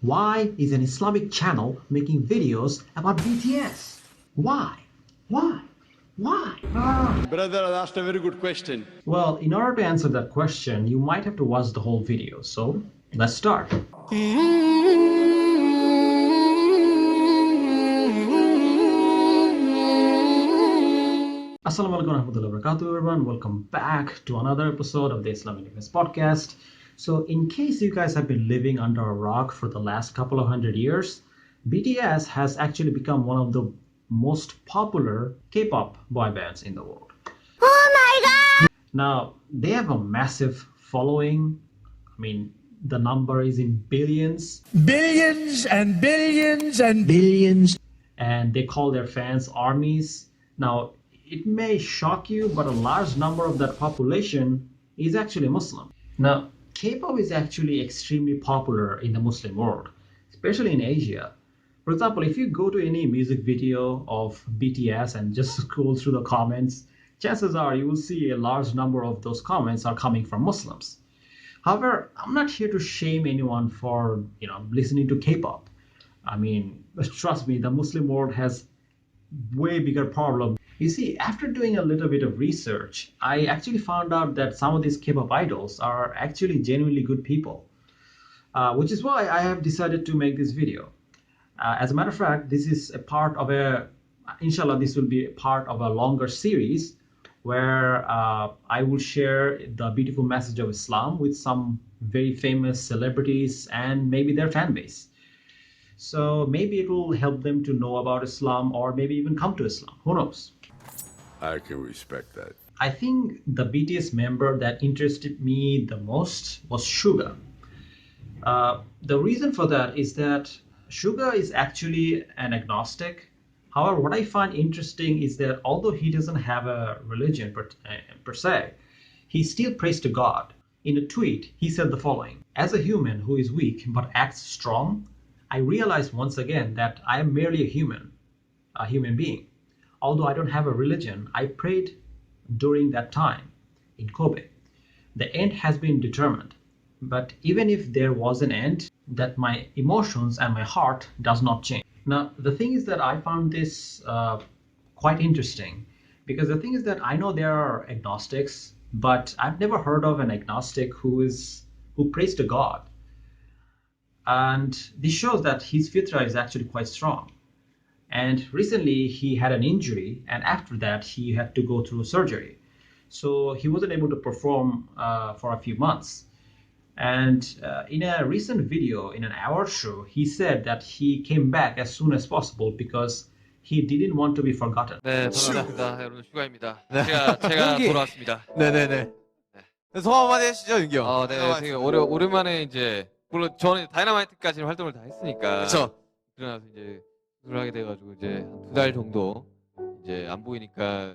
Why is an Islamic channel making videos about BTS? Why? Why? Why? Brother, I asked a very good question. Well, in order to answer that question, you might have to watch the whole video. So, let's start. Assalamu alaikum warahmatullahi wabarakatuh, everyone. Welcome back to another episode of the Islamic Defense Podcast. So, in case you guys have been living under a rock for the last couple of hundred years, BTS has actually become one of the most popular K-pop boy bands in the world. Oh my god! Now, they have a massive following. I mean, the number is in billions. Billions and billions and billions. And they call their fans armies. Now, it may shock you, but a large number of that population is actually Muslim. Now, K-pop is actually extremely popular in the Muslim world, especially in Asia. For example, if you go to any music video of BTS and just scroll through the comments, chances are you will see a large number of those comments are coming from Muslims. However, I'm not here to shame anyone for, listening to K-pop. I mean, trust me, the Muslim world has way bigger problem. You see, after doing a little bit of research, I actually found out that some of these K-pop idols are actually genuinely good people, which is why I have decided to make this video. As a matter of fact, this is a part of inshallah, this will be a part of a longer series where I will share the beautiful message of Islam with some very famous celebrities and maybe their fan base. So maybe it will help them to know about Islam or maybe even come to Islam. Who knows? I can respect that. I think the BTS member that interested me the most was Suga. The reason for that is that Suga is actually an agnostic. However, what I find interesting is that although he doesn't have a religion per se, he still prays to God. In a tweet, he said the following: "As a human who is weak but acts strong, I realized once again that I am merely a human being. Although I don't have a religion, I prayed during that time in Kobe. The end has been determined. But even if there was an end, that my emotions and my heart does not change." Now, the thing is that I found this quite interesting, because the thing is that I know there are agnostics, but I've never heard of an agnostic who prays to God. And this shows that his fitra is actually quite strong. And recently he had an injury, and after that he had to go through surgery. So he wasn't able to perform for a few months. And in a recent video, in an award show, he said that he came back as soon as possible because he didn't want to be forgotten. 네, 반갑습니다. 여러분, 슈가입니다. 제가 돌아왔습니다. 네네네. 소감 한마디 해주시죠, 윤기 형. 네, 되게 오랜만에 이제, 물론 저는 다이너마이트까지는 활동을 다 했으니까. 그쵸. 그러나서 이제 수술을 하게 돼가지고 이제 한 2달 정도 이제 안 보이니까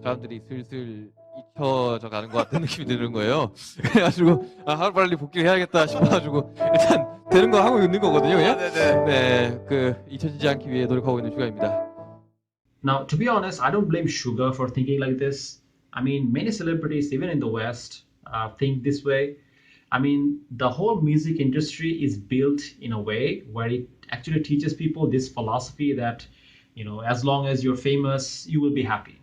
사람들이 슬슬 잊혀져 가는 것 같은 느낌이 드는 거예요. 그래가지고 하루빨리 복귀를 해야겠다 싶어가지고 일단 되는 거 하고 있는 거거든요, 그냥. 네, 잊혀지지 않기 위해 노력하고 있는 슈가입니다. Now, to be honest, I don't blame Suga for thinking like this. I mean, many celebrities, even in the West, think this way. I mean, the whole music industry is built in a way where it actually teaches people this philosophy that, as long as you're famous, you will be happy,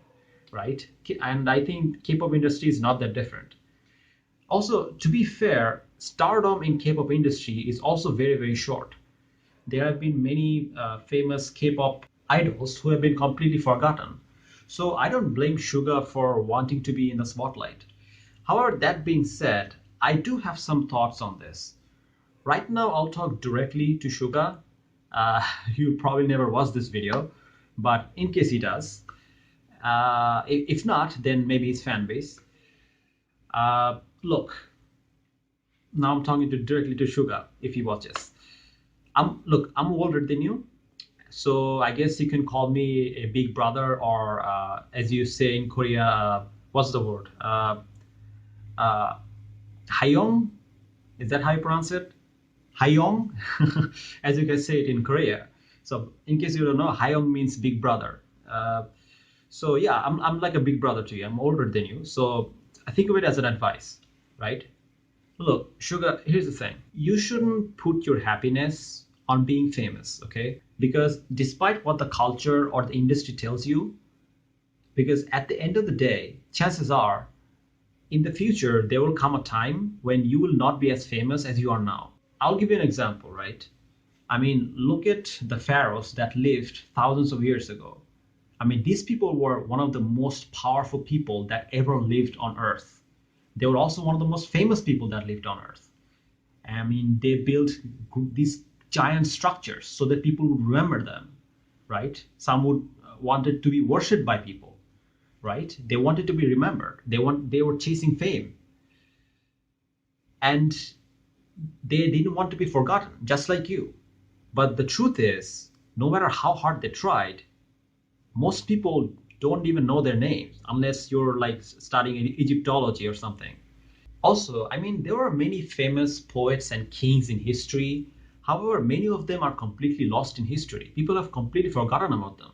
right? And I think K-pop industry is not that different. Also, to be fair, stardom in K-pop industry is also very, very short. There have been many famous K-pop idols who have been completely forgotten. So I don't blame Suga for wanting to be in the spotlight. However, that being said, I do have some thoughts on this. Right now, I'll talk directly to Suga. He'll probably never watch this video, but in case he does, if not, then maybe his fan base. Look, now I'm talking directly to Suga if he watches. I'm older than you, so I guess you can call me a big brother, or as you say in Korea, what's the word? Hayong? Is that how you pronounce it? Hayong? As you guys say it in Korea. So in case you don't know, Hayong means big brother. So yeah, I'm like a big brother to you. I'm older than you. So I think of it as an advice, right? Look, Sugar, here's the thing. You shouldn't put your happiness on being famous, okay? Because despite what the culture or the industry tells you, because at the end of the day, chances are in the future, there will come a time when you will not be as famous as you are now. I'll give you an example, right? I mean, look at the pharaohs that lived thousands of years ago. I mean, these people were one of the most powerful people that ever lived on earth. They were also one of the most famous people that lived on earth. I mean, they built these giant structures so that people would remember them, right? Some would wanted to be worshipped by people, right? They wanted to be remembered. They were chasing fame, and they didn't want to be forgotten, just like you. But the truth is, no matter how hard they tried, most people don't even know their names unless you're like studying Egyptology or something. Also, I mean, there were many famous poets and kings in history. However, many of them are completely lost in history. People have completely forgotten about them,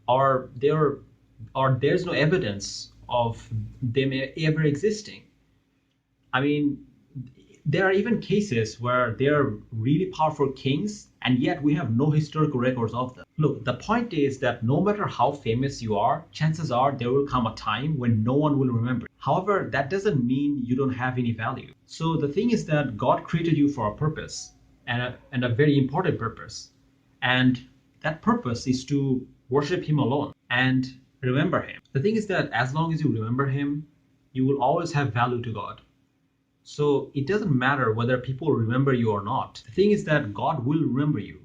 or there's no evidence of them ever existing. I mean, there are even cases where they're really powerful kings, and yet we have no historical records of them. Look, the point is that no matter how famous you are, chances are there will come a time when no one will remember. However, that doesn't mean you don't have any value. So the thing is that God created you for a purpose, and a very important purpose. And that purpose is to worship Him alone and remember Him. The thing is that as long as you remember Him, you will always have value to God. So it doesn't matter whether people remember you or not. The thing is that God will remember you.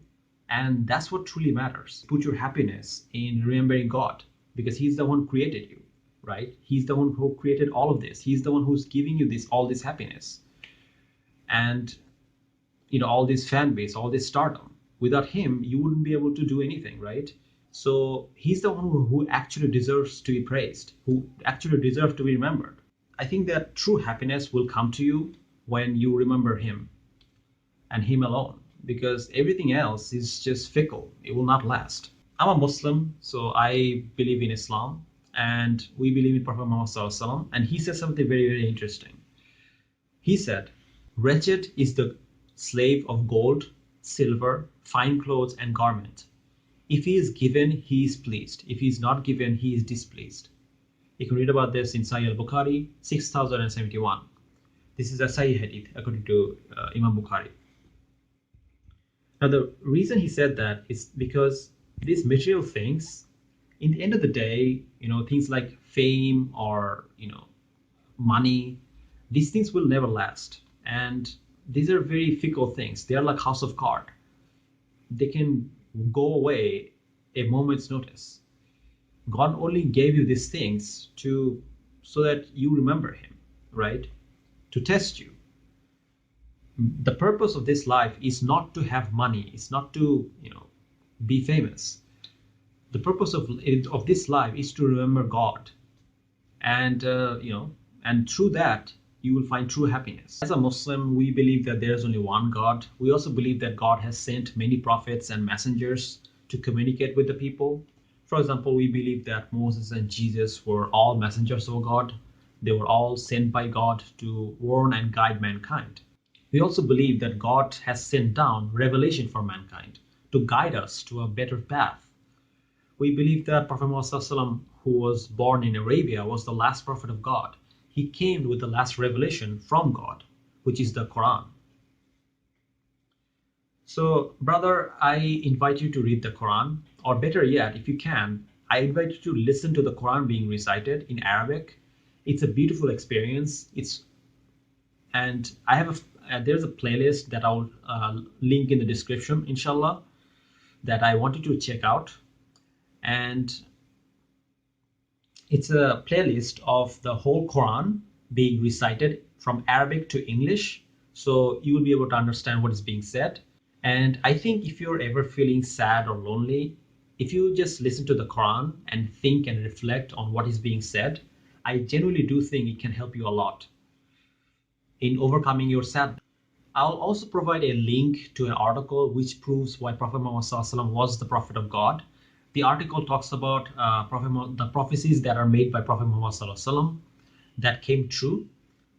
And that's what truly matters. Put your happiness in remembering God because He's the one who created you, right? He's the one who created all of this. He's the one who's giving you all this happiness. And all this fan base, all this stardom. Without Him, you wouldn't be able to do anything, right? So He's the one who actually deserves to be praised, who actually deserves to be remembered. I think that true happiness will come to you when you remember Him and Him alone, because everything else is just fickle. It will not last. I'm a Muslim, so I believe in Islam, and we believe in Prophet Muhammad Sallallahu Alaihi Wasallam, and he said something very, very interesting. He said, "Wretched is the slave of gold, silver, fine clothes, and garment. If he is given, he is pleased. If he is not given, he is displeased." You can read about this in Sahih al-Bukhari 6071. This is a Sahih hadith according to Imam Bukhari. Now the reason he said that is because these material things, in the end of the day, things like fame or money, these things will never last. And these are very fickle things. They are like house of cards. They can go away a moment's notice. God only gave you these things so that you remember Him, right? To test you. The purpose of this life is not to have money. It's not to, be famous. The purpose of this life is to remember God, and and through that you will find true happiness. As a Muslim, we believe that there is only one God. We also believe that God has sent many prophets and messengers to communicate with the people. For example, we believe that Moses and Jesus were all messengers of God. They were all sent by God to warn and guide mankind. We also believe that God has sent down revelation for mankind to guide us to a better path. We believe that Prophet Muhammad, who was born in Arabia, was the last prophet of God. He came with the last revelation from God, which is the Quran. So, brother, I invite you to read the Quran, or better yet, if you can, I invite you to listen to the Quran being recited in Arabic. It's a beautiful experience. And I have there's a playlist that I'll link in the description, inshallah, that I want you to check out. And it's a playlist of the whole Quran being recited from Arabic to English, so you will be able to understand what is being said. And I think if you're ever feeling sad or lonely, if you just listen to the Quran and think and reflect on what is being said, I genuinely do think it can help you a lot in overcoming your sadness. I'll also provide a link to an article which proves why Prophet Muhammad SAW was the Prophet of God. The article talks about the prophecies that are made by Prophet Muhammad SAW that came true.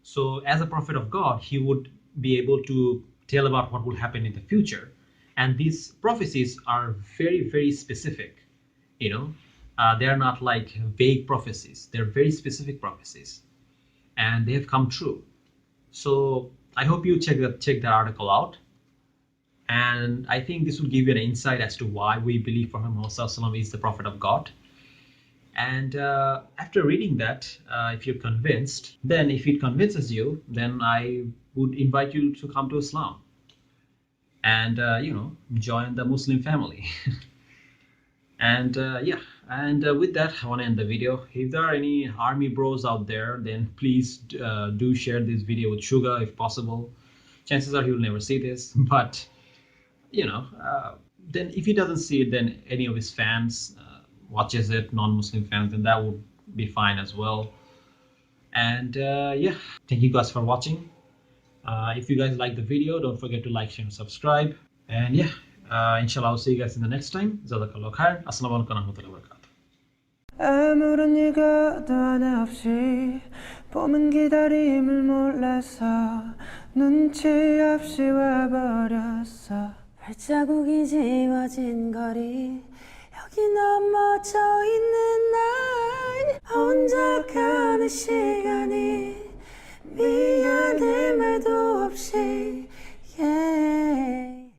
So, as a prophet of God, he would be able to tell about what will happen in the future. And these prophecies are very, very specific. You know, they are not like vague prophecies, they're very specific prophecies, and they have come true. So, I hope you check that article out. And I think this will give you an insight as to why we believe Prophet Muhammad is the prophet of God. And after reading that, if you're convinced, then if it convinces you, then I would invite you to come to Islam and join the Muslim family. And with that, I want to end the video. If there are any army bros out there, then please do share this video with Suga if possible. Chances are he will never see this, but then if he doesn't see it, then any of his fans watches it, non-Muslim fans, then that would be fine as well. And thank you guys for watching. If you guys like the video, don't forget to like, share, and subscribe. And inshallah, I'll see you guys in the next time. Jazakallah khair. Assalamu alaikum warahmatullahi wabarakatuh. 아무런 이유도 하나 없이 봄은 기다림을 몰라서 눈치 없이 와버렸어 발자국이 지워진 거리 여기 넘어져 있는 날 혼자 가는 시간이 미안해 말도 없이